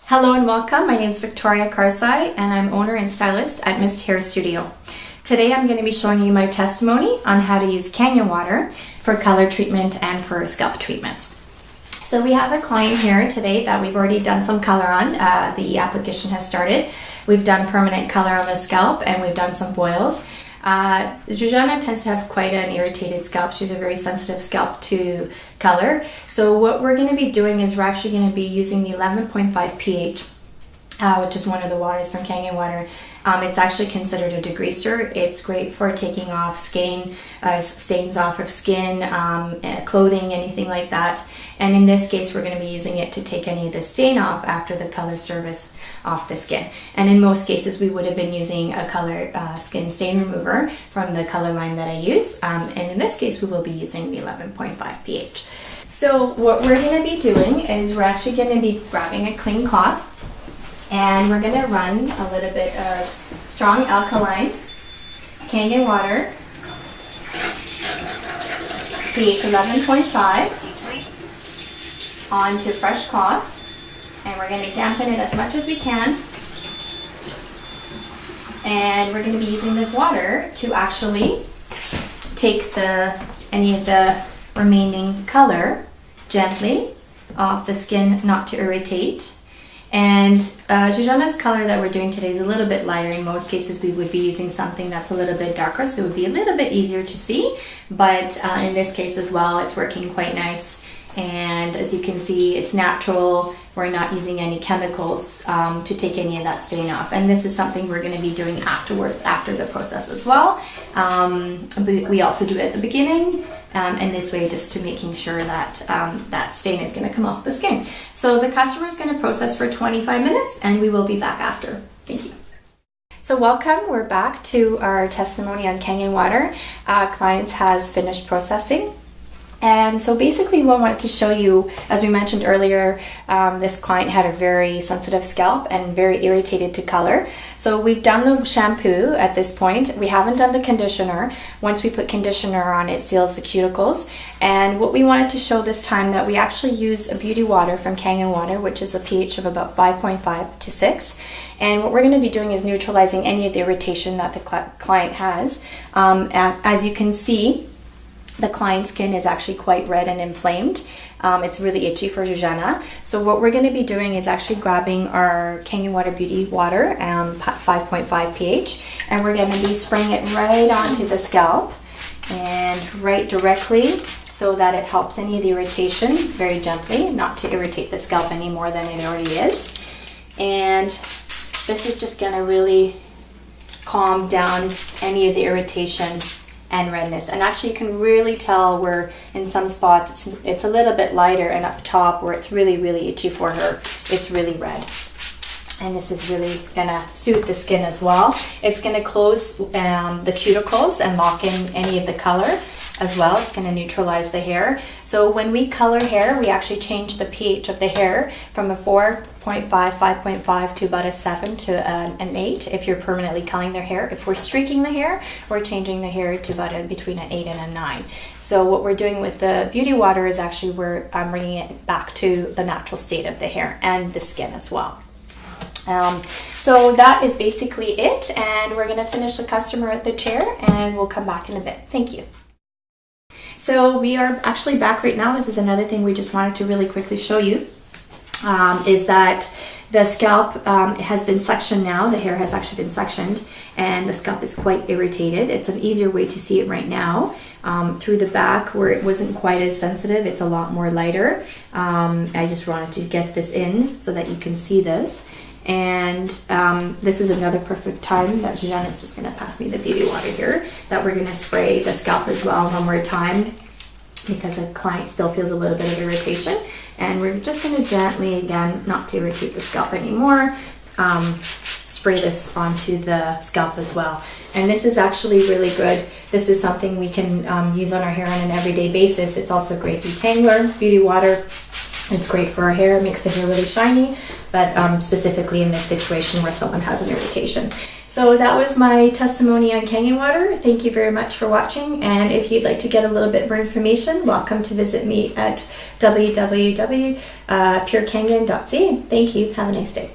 Hello and welcome. My name is Victoria Karsai and I'm owner and stylist at Mist Hair Studio. Today I'm going to be showing you my testimony on how to use Kangen water for color treatment and for scalp treatments. So we have a client here today that we've already done some color on. The application has started. We've done permanent color on the scalp and we've done some boils. Zuzana tends to have quite an irritated scalp. She's a very sensitive scalp to color. So what we're going to be doing is we're actually going to be using the 11.5 pH, which is one of the waters from Kangen water. It's actually considered a degreaser. It's great for taking off skin, stains off of skin, clothing, anything like that. And in this case, we're going to be using it to take any of the stain off after the color service off the skin. And in most cases, we would have been using a color skin stain remover from the color line that I use. And in this case, we will be using the 11.5 pH. So what we're going to be doing is we're actually going to be grabbing a clean cloth and we're going to run a little bit of strong alkaline Kangen water, pH 11.5, onto fresh cloth. And we're going to dampen it as much as we can. And we're going to be using this water to actually take any of the remaining color gently off the skin, not to irritate. And Zuzana's color that we're doing today is a little bit lighter. In most cases we would be using something that's a little bit darker, so it would be a little bit easier to see. But in this case as well, it's working quite nice. And as you can see, it's natural. We're not using any chemicals to take any of that stain off. And this is something we're going to be doing afterwards, after the process as well. We also do it at the beginning, and this way just to making sure that that stain is going to come off the skin. So the customer is going to process for 25 minutes and we will be back after. Thank you. So welcome, we're back to our testimony on Kangen water. Client has finished processing. And so basically what I wanted to show you, as we mentioned earlier, this client had a very sensitive scalp and very irritated to color. So we've done the shampoo at this point. We haven't done the conditioner. Once we put conditioner on, it seals the cuticles. And what we wanted to show this time, that we actually use a beauty water from Kangen water, which is a pH of about 5.5 to 6. And what we're going to be doing is neutralizing any of the irritation that the client has. As you can see, the client's skin is actually quite red and inflamed. It's really itchy for Zuzana. So what we're going to be doing is actually grabbing our Kangen water beauty water, 5.5 pH, and we're going to be spraying it right onto the scalp and right directly, so that it helps any of the irritation very gently, not to irritate the scalp any more than it already is. And this is just going to really calm down any of the irritation and redness. And actually you can really tell where in some spots it's a little bit lighter, and up top where it's really itchy for her, it's really red. And this is really gonna suit the skin as well. It's gonna close the cuticles and lock in any of the color as well. It's gonna neutralize the hair. So when we color hair, we actually change the pH of the hair from a 4.5, 5.5 to about a 7 to an 8 if you're permanently coloring their hair. If we're streaking the hair, we're changing the hair to about between an 8 and a 9. So what we're doing with the beauty water is actually I'm bringing it back to the natural state of the hair and the skin as well. So that is basically it, and we're going to finish the customer at the chair and we'll come back in a bit. Thank you. So we are actually back right now. This is another thing we just wanted to really quickly show you, is that the scalp has been sectioned now. The hair has actually been sectioned and the scalp is quite irritated. It's an easier way to see it right now. Through the back where it wasn't quite as sensitive, it's a lot more lighter. I just wanted to get this in so that you can see this. And this is another perfect time that Zuzana is just going to pass me the beauty water here, that we're going to spray the scalp as well one more time, because the client still feels a little bit of irritation. And we're just going to gently, again, not to irritate the scalp anymore, spray this onto the scalp as well. And this is actually really good. This is something we can use on our hair on an everyday basis. It's also a great detangler, beauty water. It's great for our hair, it makes the hair really shiny, but specifically in this situation where someone has an irritation. So that was my testimony on Kangen water. Thank you very much for watching, and if you'd like to get a little bit more information, welcome to visit me at www.purekangen.ca. Thank you. Have a nice day.